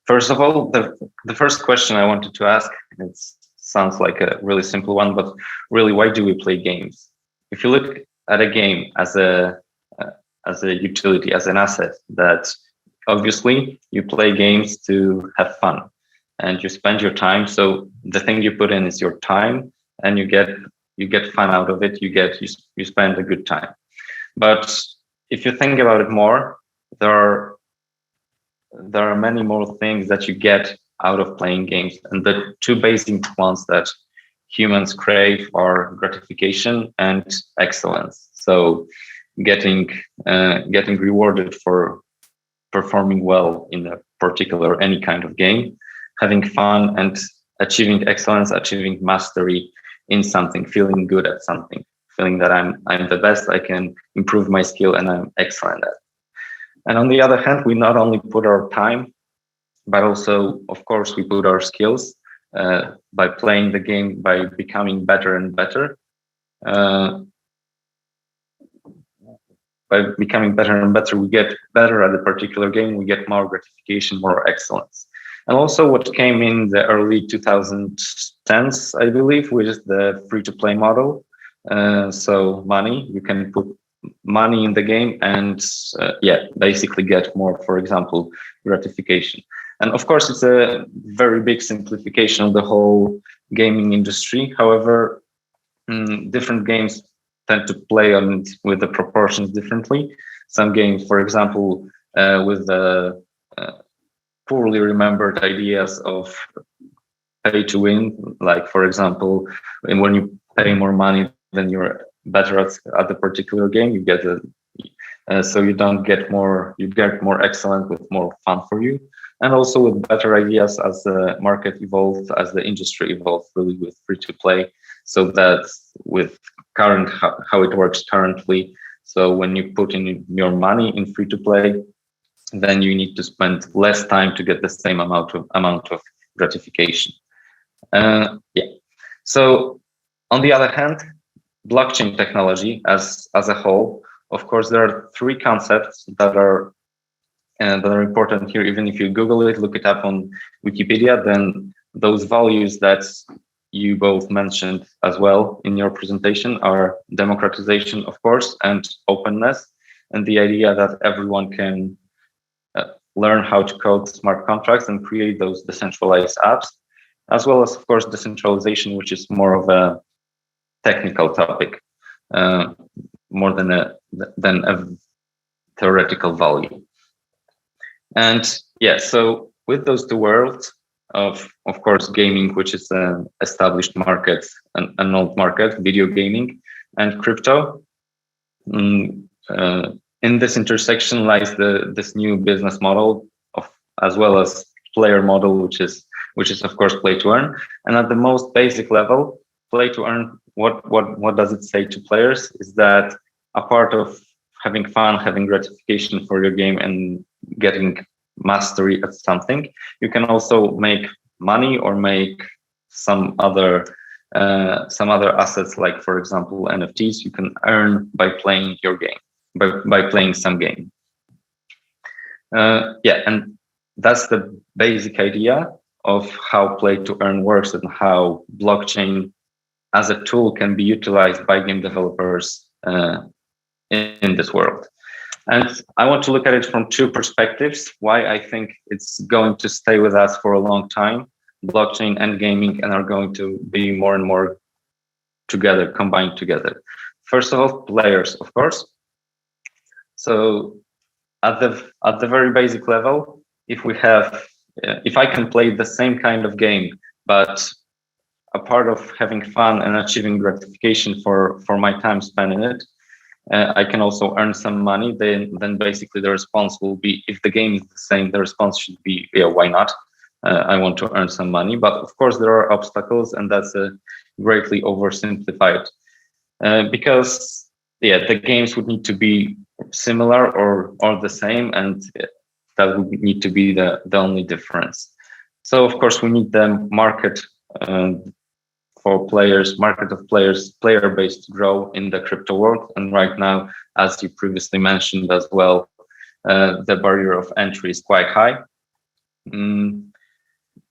First of all, the first question I wanted to ask, it sounds like a really simple one, but really, why do we play games? If you look at a game as a utility, as an asset, that obviously you play games to have fun and you spend your time. So the thing you put in is your time, and you get fun out of it. You spend a good time. But if you think about it more, there are many more things that you get out of playing games, and the two basic ones that humans crave are gratification and excellence. So getting rewarded for performing well in a particular any kind of game, having fun, and achieving excellence, achieving mastery in something, feeling good at something, feeling that I'm the best, I can improve my skill, and I'm excellent at it. And on the other hand, we not only put our time, but also, of course, we put our skills by playing the game, by becoming better and better. By becoming better and better, we get better at a particular game, we get more gratification, more excellence. And also what came in the early 2010s, I believe, which is the free-to-play model. So money, you can put money in the game and basically get more, for example, gratification. And of course, it's a very big simplification of the whole gaming industry. However, different games tend to play on it with the proportions differently. Some games, for example, with the poorly remembered ideas of pay to win, like for example, when you pay more money, then you're better at the particular game. You get so you don't get more, you get more excellent with more fun for you. And also with better ideas as the market evolved, as the industry evolved, really with free to play. So that with current how it works currently, so when you put in your money in free to play, then you need to spend less time to get the same amount of gratification. So on the other hand, blockchain technology as a whole, of course, there are three concepts that are important here. Even if you Google it, look it up on Wikipedia, then those values that you both mentioned as well in your presentation are democratization, of course, and openness, and the idea that everyone can learn how to code smart contracts and create those decentralized apps, as well as, of course, decentralization, which is more of a technical topic, more than a theoretical value. And so with those two worlds of course, gaming, which is an established market, an old market, video gaming, and crypto, in this intersection lies this new business model as well as player model, which is of course play to earn. And at the most basic level, play to earn, what does it say to players is that a part of having fun, having gratification for your game, and getting mastery at something, you can also make money or make some other assets, like for example NFTs. You can earn by playing your game, by playing some game. And that's the basic idea of how play to earn works and how blockchain as a tool can be utilized by game developers in this world. And I want to look at it from two perspectives, why I think it's going to stay with us for a long time, blockchain and gaming, and are going to be more and more together, combined together. First of all, players, of course. So at the very basic level, if I can play the same kind of game, but a part of having fun and achieving gratification for my time spent in it, I can also earn some money. Then basically the response will be, if the game is the same, the response should be, why not? I want to earn some money. But of course there are obstacles, and that's greatly oversimplified, because the games would need to be similar or the same, and that would need to be the only difference. So of course we need the market for players, market of players, player base to grow in the crypto world. And right now, as you previously mentioned as well, the barrier of entry is quite high.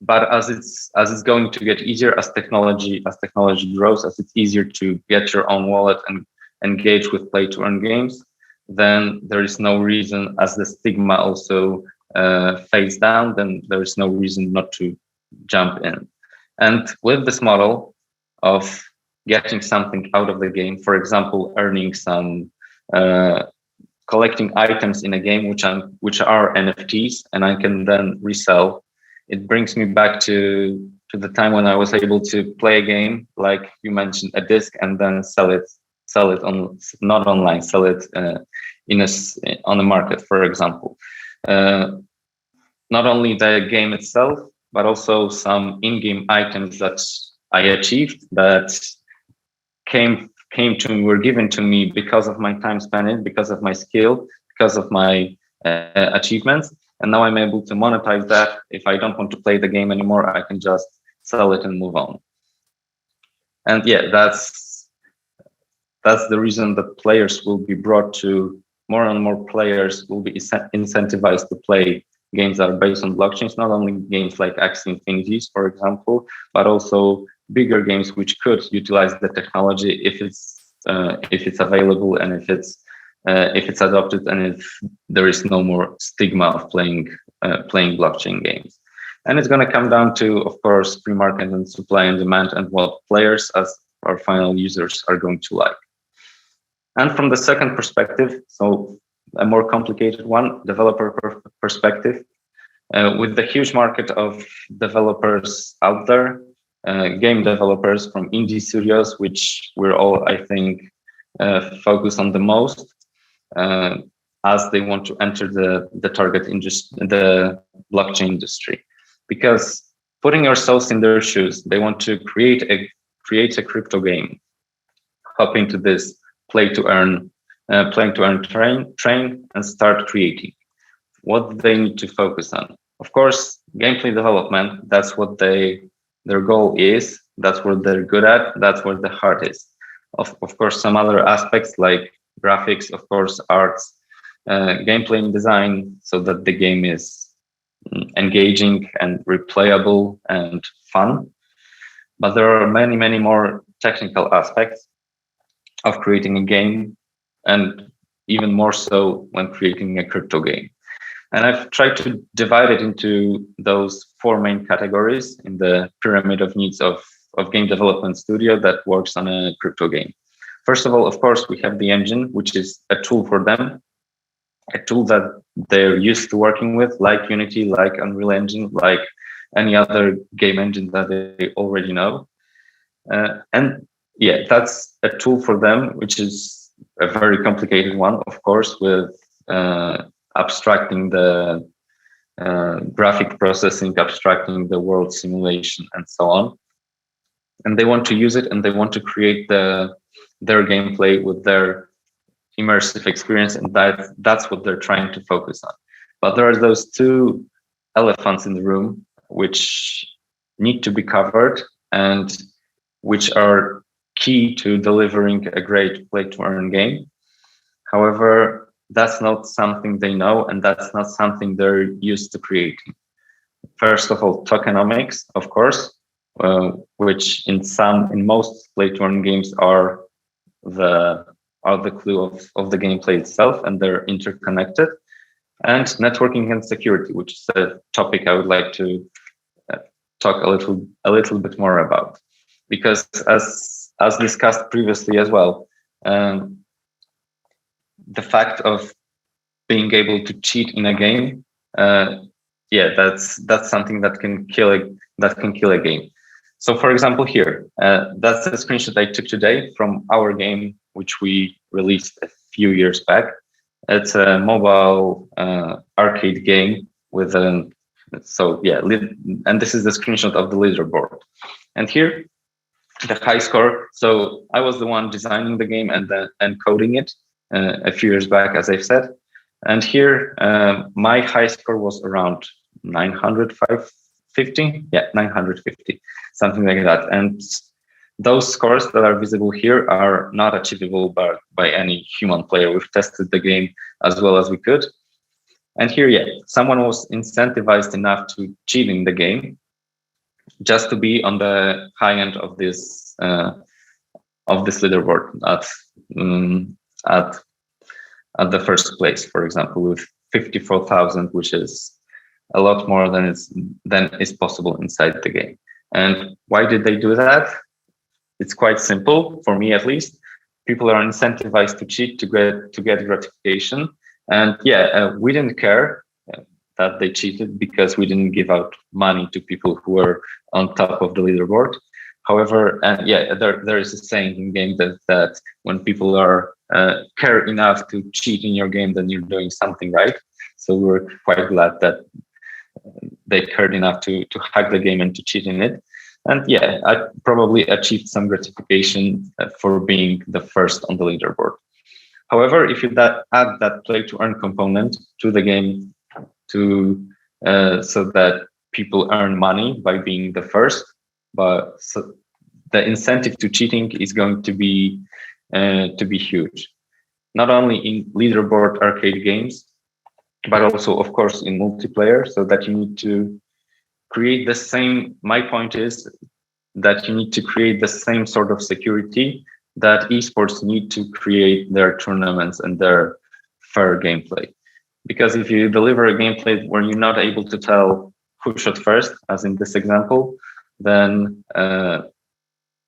But as it's going to get easier, as technology grows, as it's easier to get your own wallet and engage with play to earn games, then there is no reason, as the stigma also fades down, then there is no reason not to jump in. And with this model of getting something out of the game, for example, earning some, collecting items in a game which are NFTs, and I can then resell. It brings me back to the time when I was able to play a game, like you mentioned, a disc, and then sell it on, not online, sell it on the market, for example. Not only the game itself, but also some in-game items that I achieved that were given to me because of my time spent, because of my skill, because of my achievements. And now I'm able to monetize that. If I don't want to play the game anymore, I can just sell it and move on. And yeah, that's the reason that players will be brought to, more and more players will be incentivized to play games that are based on blockchains, not only games like Axie Infinities, for example, but also bigger games which could utilize the technology if it's available, and if it's adopted, and if there is no more stigma of playing blockchain games. And it's going to come down to, of course, free market and supply and demand, and what players as our final users are going to like. And from the second perspective, so a more complicated one, developer perspective, with the huge market of developers out there, game developers from indie studios, which we're all, I think, focus on the most, as they want to enter the target industry, the blockchain industry, because putting yourselves in their shoes, they want to create a crypto game, hop into this playing to earn train and start creating. What do they need to focus on? Of course, gameplay development. That's what their goal is. That's what they're good at. That's where the heart is. Of course, some other aspects like graphics, of course, arts, gameplay and design, so that the game is engaging and replayable and fun. But there are many, many more technical aspects of creating a game, and even more so when creating a crypto game. And I've tried to divide it into those four main categories in the pyramid of needs of game development studio that works on a crypto game. First of all, of course, we have the engine, which is a tool for them, a tool that they're used to working with, like Unity, like Unreal Engine, like any other game engine that they already know. And yeah, that's a tool for them, which is a very complicated one, of course, with abstracting the graphic processing, abstracting the world simulation, and so on. And they want to use it, and they want to create their gameplay with their immersive experience, and that's what they're trying to focus on. But there are those two elephants in the room which need to be covered, and which are key to delivering a great play to earn game. However, that's not something they know, and that's not something they're used to creating. First of all, tokenomics, of course, which in most play to earn games are the clue of the gameplay itself, and they're interconnected. And networking and security, which is a topic I would like to talk a little bit more about, because as discussed previously as well, the fact of being able to cheat in a game, that's something that can kill a game. So, for example, here, that's a screenshot I took today from our game, which we released a few years back. It's a mobile arcade game with and this is the screenshot of the leaderboard. And here, the high score. So I was the one designing the game and coding it a few years back, as I've said. And here, my high score was around 950. Yeah, 950, something like that. And those scores that are visible here are not achievable by any human player. We've tested the game as well as we could. And here, yeah, someone was incentivized enough to cheat in the game just to be on the high end of this leaderboard at at the first place, for example, with 54,000, which is a lot more than is possible inside the game. And why did they do that? It's quite simple, for me at least. People are incentivized to cheat to get gratification. And yeah, we didn't care that they cheated because we didn't give out money to people who were on top of the leaderboard. However, and yeah, there is a saying in game that when people are care enough to cheat in your game, then you're doing something right. So we're quite glad that they cared enough to hack the game and to cheat in it. And yeah, I probably achieved some gratification for being the first on the leaderboard. However, if you add that play to earn component to the game to so that people earn money by being the first, but so the incentive to cheating is going to be huge, not only in leaderboard arcade games, but also, of course, in multiplayer. So that you need to create the same. My point is that you need to create the same sort of security that esports need to create their tournaments and their fair gameplay. Because if you deliver a gameplay where you're not able to tell who shot first, as in this example, then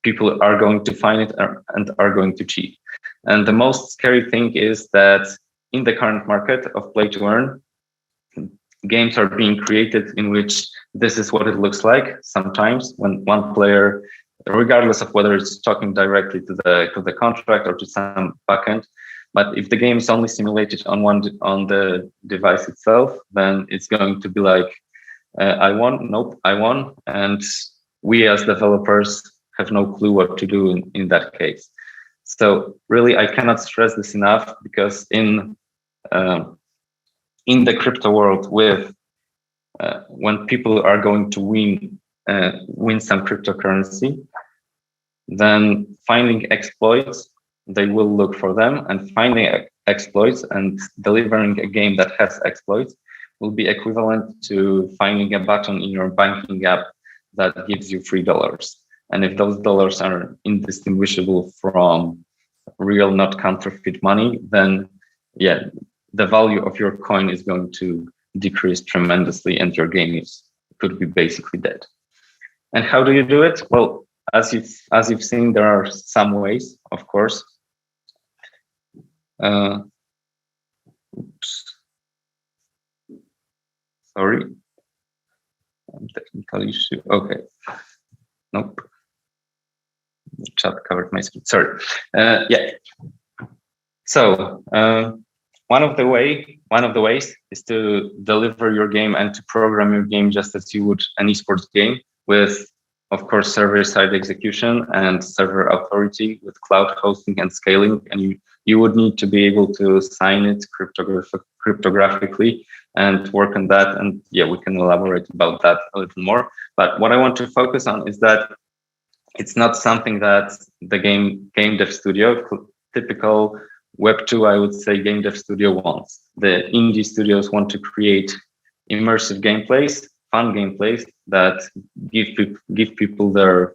people are going to find it and are going to cheat. And the most scary thing is that in the current market of play to earn, games are being created in which this is what it looks like sometimes when one player, regardless of whether it's talking directly to the contract or to some backend, but if the game is only simulated on the device itself, then it's going to be like, I won, nope, I won. And we as developers have no clue what to do in that case. So really, I cannot stress this enough, because in the crypto world, with when people are going to win some cryptocurrency, then finding exploits, they will look for them, and finding exploits and delivering a game that has exploits will be equivalent to finding a button in your banking app that gives you $3. And if those dollars are indistinguishable from real, not counterfeit money, then yeah, the value of your coin is going to decrease tremendously, and your game could be basically dead. And how do you do it? Well, as you've seen, there are some ways, of course. Sorry, technical issue. Okay, nope. The chat covered my screen. Sorry. Yeah. So one of the ways is to deliver your game and to program your game just as you would an esports game, with, of course, server-side execution and server authority with cloud hosting and scaling. And you would need to be able to sign it cryptographically and work on that. And yeah, we can elaborate about that a little more. But what I want to focus on is that it's not something that the game dev studio, typical Web2, I would say, game dev studio wants. The indie studios want to create immersive gameplays, fun gameplays that give people their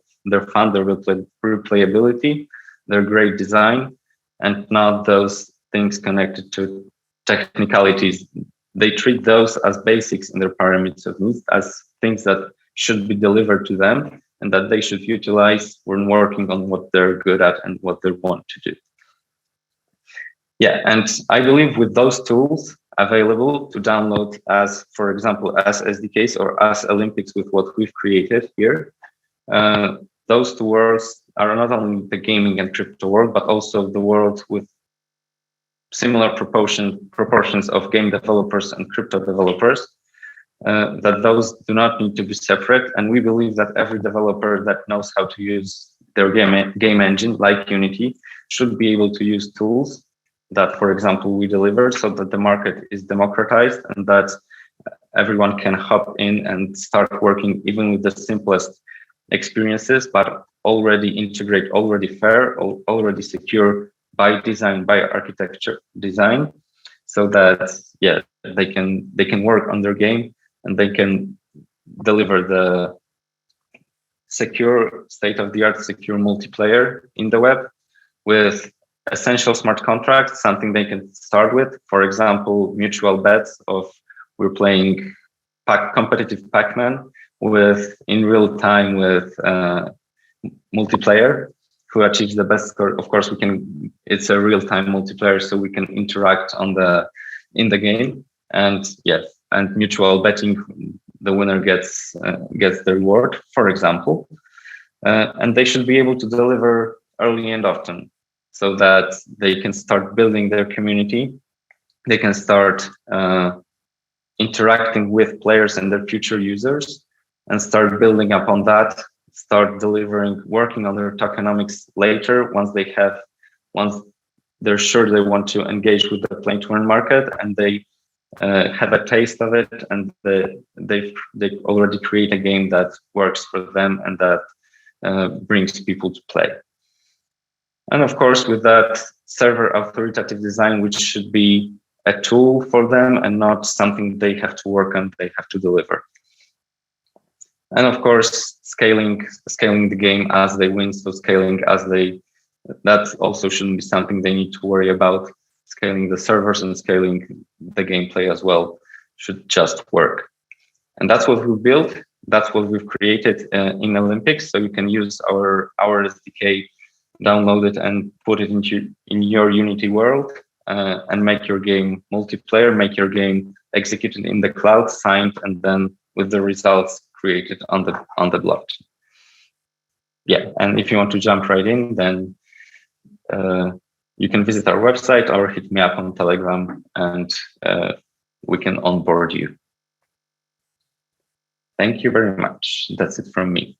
fun, their replayability, their great design, and not those things connected to technicalities. They treat those as basics in their pyramids of needs, as things that should be delivered to them and that they should utilize when working on what they're good at and what they want to do. Yeah, and I believe with those tools available to download as, for example, as SDKs or as Elympics with what we've created here, those two worlds are not only the gaming and crypto world, but also the world with similar proportions of game developers and crypto developers, that those do not need to be separate. And we believe that every developer that knows how to use their game engine, like Unity, should be able to use tools that, for example, we deliver, so that the market is democratized and that everyone can hop in and start working even with the simplest experiences, but already integrate, already fair, already secure by design, by architecture design, so that they can work on their game and they can deliver the secure, state-of-the-art secure multiplayer in the web with essential smart contracts, something they can start with. For example, mutual bets of we're playing competitive Pac-Man with in real time with multiplayer. Who achieves the best score? Of course, we can. It's a real-time multiplayer, so we can interact in the game. And yes, and mutual betting, the winner gets the reward, for example. And they should be able to deliver early and often, so that they can start building their community. They can start interacting with players and their future users, and start building upon that. Start delivering, working on their tokenomics later once they're sure they want to engage with the play to earn market and they have a taste of it, and they already create a game that works for them and that brings people to play. And of course, with that, server authoritative design, which should be a tool for them and not something they have to work on, they have to deliver. And of course, scaling the game as they win. So scaling that also shouldn't be something they need to worry about. Scaling the servers and scaling the gameplay as well should just work. And that's what we've built. That's what we've created in Olympics. So you can use our SDK, download it and put it in your Unity world and make your game multiplayer, make your game executed in the cloud, signed, and then with the results created on the blockchain. Yeah, and if you want to jump right in, then you can visit our website or hit me up on Telegram, and we can onboard you. Thank you very much. That's it from me.